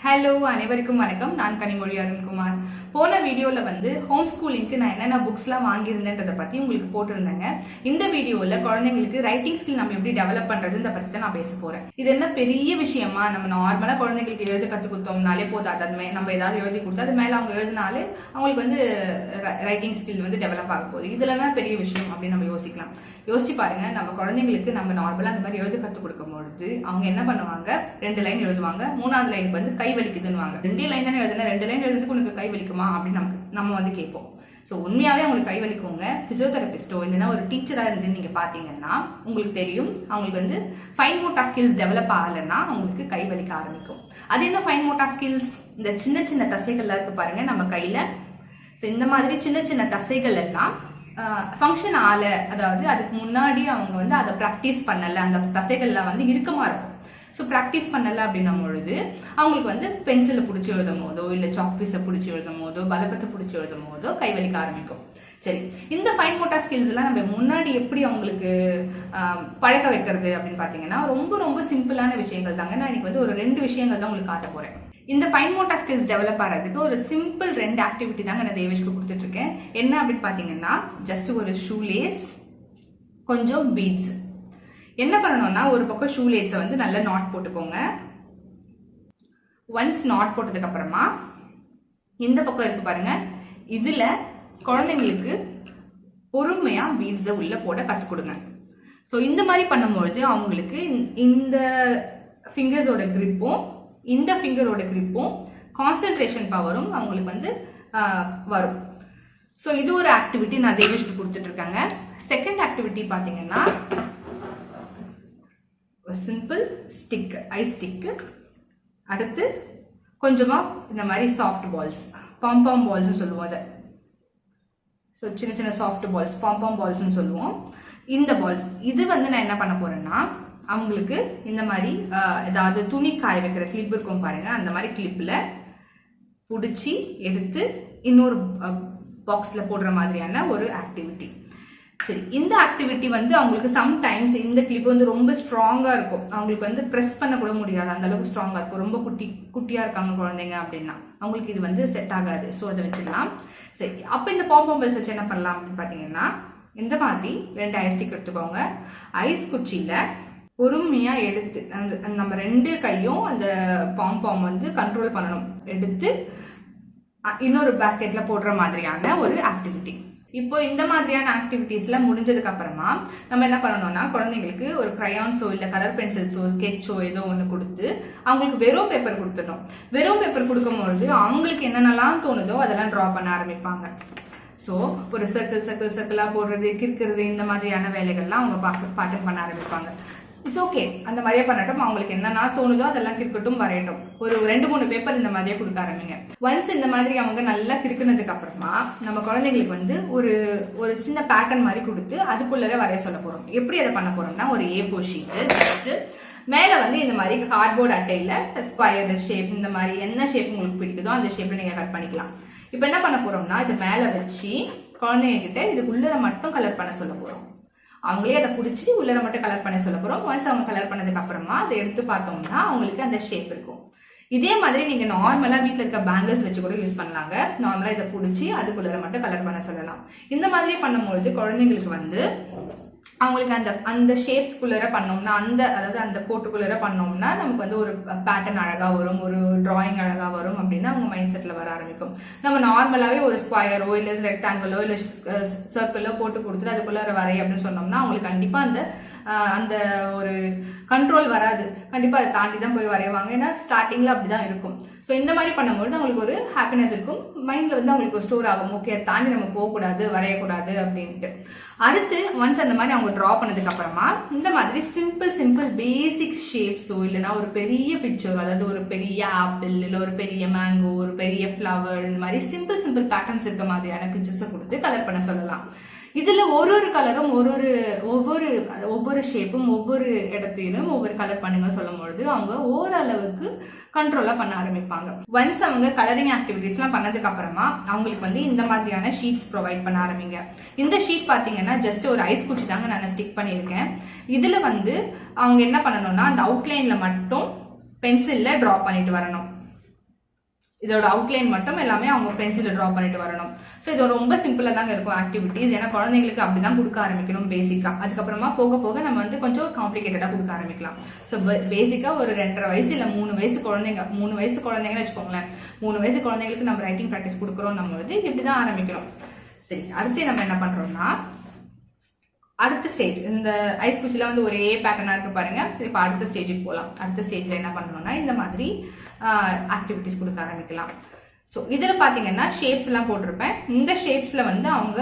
Hello அனைவருக்கும் வணக்கம். நான் கனிமொழி அருண்குமார். போன வீடியோவில் வந்து ஹோம் ஸ்கூலிங்க்கு நான் என்னென்ன புக்ஸ்லாம் வாங்கியிருந்தேன்றதை பற்றி உங்களுக்கு போட்டிருந்தேங்க. இந்த வீடியோவில் குழந்தைங்களுக்கு ரைட்டிங் ஸ்கில் நம்ம எப்படி டெவலப் பண்ணுறதுன்ற பற்றி தான் நான் பேச போகிறேன். இது என்ன பெரிய விஷயமா? நம்ம நார்மலாக குழந்தைங்களுக்கு எழுத கற்றுக் கொடுத்தோம்னாலே போதாது. அது நம்ம ஏதாவது எழுதி கொடுத்தா அது மேலே அவங்க எழுதினாலே அவங்களுக்கு வந்து ரைட்டிங் ஸ்கில் வந்து டெவலப் ஆக போகுது. இதெல்லாம் பெரிய விஷயம் அப்படின்னு நம்ம யோசிக்கலாம். யோசிச்சு பாருங்க, நம்ம குழந்தைங்களுக்கு நம்ம நார்மலாக அந்த மாதிரி எழுத கற்றுக் கொடுக்கும் பொழுது அவங்க என்ன பண்ணுவாங்க, 2 லைன் எழுதுவாங்க, 3வது லைனுக்கு வந்து கை வலிக்குதுன்னுவாங்க. 2 லைன் தானே எழுதுனா 2 லைன் எழுதுறதுக்கு உனக்கு கை வலிக்குமா அப்படின்னு நம்ம வந்து கேட்போம். ஸோ உண்மையாவே அவங்களுக்கு கை வலிக்குங்க. பிசியோதெரபிஸ்டோ இல்லைன்னா ஒரு டீச்சராக இருந்து நீங்க பார்த்தீங்கன்னா உங்களுக்கு தெரியும், அவங்களுக்கு வந்து ஃபைன் மோட்டார் ஸ்கில்ஸ் டெவலப் ஆகலைன்னா அவங்களுக்கு கை வலிக்க ஆரம்பிக்கும். அது என்ன ஃபைன் மோட்டார் ஸ்கில்ஸ்? இந்த சின்ன சின்ன தசைகள்லாம் இருக்கு பாருங்க நம்ம கையில. ஸோ இந்த மாதிரி சின்ன சின்ன தசைகள் எல்லாம் ஃபங்க்ஷன் ஆகலை, அதாவது அதுக்கு முன்னாடி அவங்க வந்து அதை ப்ராக்டிஸ் பண்ணலை, அந்த தசைகள்லாம் வந்து இறுக்கமாக இருக்கும். ஸோ ப்ராக்டிஸ் பண்ணலை அப்படின்னும் பொழுது அவங்களுக்கு வந்து பென்சிலை பிடிச்சி எழுதும் போதோ இல்லை சாக்பீஸை பிடிச்சி எழுதும் போதோ பலப்பத்தை பிடிச்சி எழுதும் போதோ கை வலிக்க ஆரம்பிக்கும். சரி, இந்த ஃபைன் மோட்டார் ஸ்கில்ஸ் எல்லாம் நம்ம முன்னாடி எப்படி அவங்களுக்கு பழக்க வைக்கிறது அப்படின்னு பார்த்தீங்கன்னா ரொம்ப ரொம்ப சிம்பிளான விஷயங்கள் தாங்க. நான் இன்னைக்கு வந்து ஒரு 2 விஷயங்கள் தான் உங்களுக்கு காட்ட போறேன். இந்த ஃபைன் மோட்டார் ஸ்கில்ஸ் டெவலப் ஆகிறதுக்கு ஒரு சிம்பிள் 2 ஆக்டிவிட்டி தாங்க நான் தேவேஷ்க்கு கொடுத்துட்டு இருக்கேன். என்ன அப்படின்னு பார்த்தீங்கன்னா, ஜஸ்ட் ஒரு ஷூலேஸ், கொஞ்சம் பீட்ஸ். என்ன பண்ணணும்னா, ஒரு பக்கம் ஷூலேஸை வந்து நல்லா நாட் போட்டுக்கோங்க. ஒன்ஸ் நாட் போட்டதுக்கு அப்புறமா இந்த பக்கம் இருக்கு பாருங்க, இதுல குழந்தைங்களுக்கு பொறுமையா பீட்ஸை உள்ள போட கற்றுக் கொடுங்க. ஸோ இந்த மாதிரி பண்ணும்பொழுது அவங்களுக்கு இந்த ஃபிங்கர்ஸோட கிரிப்பும் இந்த ஃபிங்கரோட கிரிப்பும் கான்சென்ட்ரேஷன் பவரும் அவங்களுக்கு வந்து வரும். ஸோ இது ஒரு ஆக்டிவிட்டி நான் தேவேஷ்க்கு கொடுத்துட்டு இருக்காங்க. செகண்ட் ஆக்டிவிட்டி பார்த்தீங்கன்னா, சிம்பிள் ஸ்டிக், ஐஸ் ஸ்டிக்கு, அடுத்து கொஞ்சமா இந்த மாதிரி சாஃப்ட் பால்ஸ், பாம்பாம் பால்ஸ்னு சொல்லுவோம் அதை. ஸோ சின்ன சின்ன சாஃப்ட் பால்ஸ் பாம்பாம் பால்ஸ்னு சொல்லுவோம். இந்த பால்ஸ் இது வந்து நான் என்ன பண்ண போறேன்னா, அவங்களுக்கு இந்த மாதிரி ஏதாவது துணி காய வைக்கிற கிளிப் இருக்கும் பாருங்க, அந்த மாதிரி கிளிப்ல பிடிச்சி எடுத்து இன்னொரு பாக்ஸ்ல போடுற மாதிரியான ஒரு ஆக்டிவிட்டி. சரி, இந்த ஆக்டிவிட்டி வந்து அவங்களுக்கு சம்டைம்ஸ் இந்த கிளிப் வந்து ரொம்ப ஸ்ட்ராங்கா இருக்கும், அவங்களுக்கு வந்து ப்ரெஸ் பண்ண கூட முடியாது, அந்த அளவுக்கு ஸ்ட்ராங்கா இருக்கும். ரொம்ப குட்டியா இருக்காங்க குழந்தைங்க அப்படின்னா அவங்களுக்கு இது வந்து செட் ஆகாது. ஸோ அதை வச்சுக்கலாம். சரி, அப்போ இந்த பாம்பம்ஸ் வச்சு என்ன பண்ணலாம் அப்படின்னு பார்த்தீங்கன்னா, இந்த மாதிரி 2 ஐஸ் ஸ்டிக் எடுத்துக்கோங்க. ஐஸ் குச்சியில பொறுமையா எடுத்து நம்ம 2 கையும் அந்த பாம் வந்து கண்ட்ரோல் பண்ணணும், எடுத்து இன்னொரு பாஸ்கெட்ல போடுற மாதிரியான ஒரு ஆக்டிவிட்டி. இப்போ இந்த மாதிரியான ஆக்டிவிட்டிஸ்ல முடிஞ்சதுக்கு அப்புறமா நம்ம என்ன பண்ணணும்னா, குழந்தைங்களுக்கு ஒரு கிரையான்ஸோ இல்லை கலர் பென்சில்ஸோ ஸ்கெட்சோ ஏதோ ஒன்று கொடுத்து அவங்களுக்கு வெறும் பேப்பர் கொடுத்துட்டோம். வெறும் பேப்பர் கொடுக்கும்பொழுது அவங்களுக்கு என்னென்னலாம் தோணுதோ அதெல்லாம் ட்ரா பண்ண ஆரம்பிப்பாங்க. ஸோ ஒரு சர்க்கிளாக போடுறது, கிறுக்கிறது, இந்த மாதிரியான வேலைகள்லாம் அவங்க பாட்டு பண்ண ஆரம்பிப்பாங்க. இட்ஸ் ஓகே, அந்த மாதிரியே பண்ணட்டும். அவங்களுக்கு என்னன்னா தோணுதோ அதெல்லாம் கிறுக்கட்டும், வரையட்டும். ஒரு 2-3 பேப்பர் இந்த மாதிரியே கொடுக்க ஆரம்பிங்க. ஒன்ஸ் இந்த மாதிரி அவங்க நல்லா கிறுக்குனதுக்கு அப்புறமா நம்ம குழந்தைங்களுக்கு வந்து ஒரு சின்ன பேட்டர்ன் மாதிரி கொடுத்து அதுக்குள்ளே வரைய சொல்ல போறோம். எப்படி அதை பண்ண போறோம்னா, ஒரு A4 ஷீட்டு ஜஸ்ட் மேலே வந்து இந்த மாதிரி கார்ட்போர்ட் அட்டையில் ஸ்கொயர் ஷேப், இந்த மாதிரி என்ன ஷேப் உங்களுக்கு பிடிக்குதோ அந்த ஷேப்ல நீங்க கட் பண்ணிக்கலாம். இப்போ என்ன பண்ண போறோம்னா, இது மேலே வச்சு குழந்தைங்க கிட்ட இதுக்குள்ளே மட்டும் கலர் பண்ண சொல்ல போறோம். அவங்களே அதை பிடிச்சி உள்ளர மட்டும் கலர் பண்ண சொல்ல போறோம். ஒன்ஸ் அவங்க கலர் பண்ணதுக்கு அப்புறமா அதை எடுத்து பார்த்தோம்னா அவங்களுக்கு அந்த ஷேப் இருக்கும். இதே மாதிரி நீங்க நார்மலா வீட்டில் இருக்க பேங்கிள்ஸ் வச்சு கூட யூஸ் பண்ணலாங்க. நார்மலா இதை பிடிச்சி அதுக்குள்ளர மட்டும் கலர் பண்ண சொல்லலாம். இந்த மாதிரி பண்ணும்பொழுது குழந்தைங்களுக்கு வந்து அவங்களுக்கு அந்த ஷேப்ஸ்குள்ளர பண்ணோம்னா, அதாவது அந்த கோட்டுக்குள்ளர பண்ணோம்னா நமக்கு வந்து ஒரு பேட்டர்ன் அழகா வரும், ஒரு டிராயிங் அழகா வரும் அப்படின்னு அவங்க மைண்ட் செட்ல வர ஆரம்பிக்கும். நம்ம நார்மலாவே ஒரு ஸ்கொயரோ இல்லை ரெக்டாங்கிளோ இல்லை சர்க்கிளோ போட்டு கொடுத்துட்டு அதுக்குள்ளர வரை அப்படின்னு சொன்னோம்னா அவங்களுக்கு கண்டிப்பா அந்த ஒரு கண்ட்ரோல் வராது. கண்டிப்பா அதை தாண்டி தான் போய் வரைவாங்க. ஏன்னா ஸ்டார்டிங்ல அப்படிதான் இருக்கும். ஸோ இந்த மாதிரி பண்ணும்போது அவங்களுக்கு ஒரு ஹாப்பினஸ் இருக்கும், மைண்ட்ல வந்து அவங்களுக்கு ஒரு ஸ்டோர் ஆகும். ஓகே, அதை தாண்டி நம்ம போகக்கூடாது, வரையக்கூடாது அப்படின்ட்டு. அடுத்து ஒன்ஸ் அந்த மாதிரி அவங்க ட்ரா பண்ணதுக்கு அப்புறமா இந்த மாதிரி சிம்பிள் பேசிக் ஷேப்ஸோ இல்லைன்னா ஒரு பெரிய பிக்சர், அதாவது ஒரு பெரிய ஆப்பிள் இல்லை ஒரு பெரிய மேங்கோ, ஒரு பெரிய ஃப்ளவர், இந்த மாதிரி சிம்பிள் பேட்டர்ன்ஸ் இருக்க மாதிரியான பிக்சர்ஸை கொடுத்து கலர் பண்ண சொல்லலாம். இதுல ஒரு கலரும் ஒவ்வொரு ஷேப்பும் ஒவ்வொரு இடத்திலும் ஒவ்வொரு கலர் பண்ணுங்க சொல்லும் பொழுது அவங்க ஓரளவுக்கு கண்ட்ரோலா பண்ண ஆரம்பிப்பாங்க. ஒன்ஸ் அவங்க கலரிங் ஆக்டிவிட்டிஸ் எல்லாம் பண்ணதுக்கு அப்புறமா அவங்களுக்கு வந்து இந்த மாதிரியான ஷீட்ஸ் ப்ரொவைட் பண்ண ஆரம்பிங்க. இந்த ஷீட் பாத்தீங்கன்னா ஜஸ்ட் ஒரு ஐஸ் குச்சி தாங்க நான் ஸ்டிக் பண்ணியிருக்கேன். இதுல வந்து அவங்க என்ன பண்ணணும்னா, அந்த அவுட்லைன்ல மட்டும் பென்சில்ல டிரா பண்ணிட்டு வரணும். இதோட அவுட்லைன் மட்டும் எல்லாமே அவங்க பென்சிலில் ட்ரா பண்ணிட்டு வரணும். ஸோ இது ரொம்ப சிம்பிளாக தாங்க இருக்கும் ஆக்டிவிட்டீஸ். ஏன்னா குழந்தைங்களுக்கு அப்படிதான் கொடுக்க ஆரம்பிக்கணும் பேசிக்காக. அதுக்கப்புறமா போக போக நம்ம வந்து கொஞ்சம் காம்ப்ளிகேட்டடாக கொடுக்க ஆரம்பிக்கலாம். ஸோ பேசிக்காக ஒரு 2.5 வயசு இல்லை 3 வயசு குழந்தைங்க 3 வயசு குழந்தைங்கன்னு வச்சுக்கோங்களேன். 3 வயசு குழந்தைங்களுக்கு நம்ம ரைட்டிங் ப்ராக்டிஸ் கொடுக்குறோம் நம்ம வந்து இப்படி தான் ஆரம்பிக்கிறோம். சரி, அடுத்து நம்ம என்ன பண்ணுறோம்னா அடுத்த ஸ்டேஜ் இந்த ஐஸ் குச்சில வந்து ஒரே பேட்டர்னா இருக்கு பாருங்க. இப்போ அடுத்த ஸ்டேஜுக்கு போகலாம். அடுத்த ஸ்டேஜ்ல என்ன பண்ணணும்னா இந்த மாதிரி ஆக்டிவிட்டிஸ் கொடுக்க ஆரம்பிக்கலாம். ஸோ இதில் பார்த்தீங்கன்னா ஷேப்ஸ் எல்லாம் போட்டிருப்பேன். இந்த ஷேப்ஸ்ல வந்து அவங்க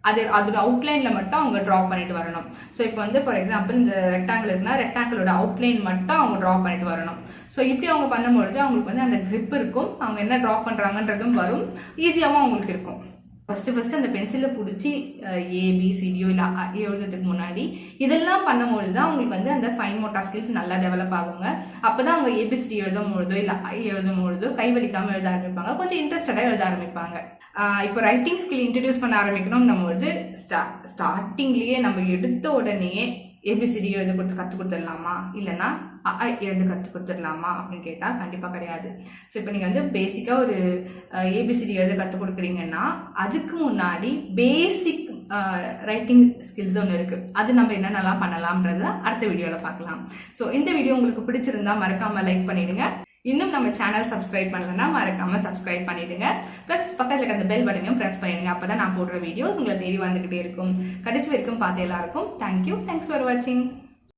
அதோட அவுட்லைன்ல மட்டும் அவங்க ட்ரா பண்ணிட்டு வரணும். ஸோ இப்போ வந்து ஃபார் எக்ஸாம்பிள் இந்த ரெக்டாங்கிள் இருக்குன்னா ரெக்டாங்கிளோட அவுட்லைன் மட்டும் அவங்க ட்ரா பண்ணிட்டு வரணும். ஸோ இப்படி அவங்க பண்ணும்பொழுது அவங்களுக்கு வந்து அந்த கிரிப் இருக்கும். அவங்க என்ன ட்ரா பண்றாங்கன்றதும் வரும், ஈஸியாகவும் அவங்களுக்கு இருக்கும். ஃபர்ஸ்ட் அந்த பென்சிலை பிடிச்சி ஏபிசிடியோ இல்லை எழுதுறதுக்கு முன்னாடி இதெல்லாம் பண்ணும்பொழுது தான் அவங்களுக்கு வந்து அந்த ஃபைன் மோட்டார் ஸ்கில்ஸ் நல்லா டெவலப் ஆகுங்க. அப்போதான் அவங்க ஏபிசிடி எழுதும் பொழுதோ இல்லை எழுதும் பொழுதோ கை வலிக்காமல் எழுத ஆரம்பிப்பாங்க, கொஞ்சம் இன்ட்ரெஸ்டடாக எழுத ஆரம்பிப்பாங்க. இப்போ ரைட்டிங் ஸ்கில் இன்ட்ரடியூஸ் பண்ண ஆரம்பிக்கணும். நம்ம வந்து ஸ்டார்டிங்லேயே நம்ம எடுத்த உடனே ஏபிசிடி எழுத கற்றுக் கொடுத்துடலாமா இல்லைன்னா எழுத கற்றுக் கொடுத்துடலாமா அப்படின்னு கேட்டால் கண்டிப்பாக கிடையாது. ஸோ இப்போ நீங்கள் வந்து பேசிக்காக ஒரு ஏபிசிடி எழுத கற்றுக் கொடுக்குறீங்கன்னா அதுக்கு முன்னாடி பேசிக் ரைட்டிங் ஸ்கில்ஸ் ஒன்று இருக்குது. அது நம்ம என்னென்னலாம் பண்ணலாம்ன்றத அடுத்த வீடியோவில் பார்க்கலாம். ஸோ இந்த வீடியோ உங்களுக்கு பிடிச்சிருந்தா மறக்காமல் லைக் பண்ணிடுங்க. இன்னும் நம்ம சேனல் சப்ஸ்கிரைப் பண்ணலன்னா மறக்காம சப்ஸ்கிரைப் பண்ணிடுங்க. ப்ளஸ் பக்கத்தில் இருக்க அந்த பெல் பட்டனையும் ப்ரெஸ் பண்ணிடுங்க. அப்பதான் நான் போடுற வீடியோஸ் உங்களை தேடி வந்துகிட்டே இருக்கும். கடைசி வரைக்கும் பார்த்து எல்லாருக்கும் தேங்க்யூ. தேங்க்ஸ் ஃபார் வாட்சிங்.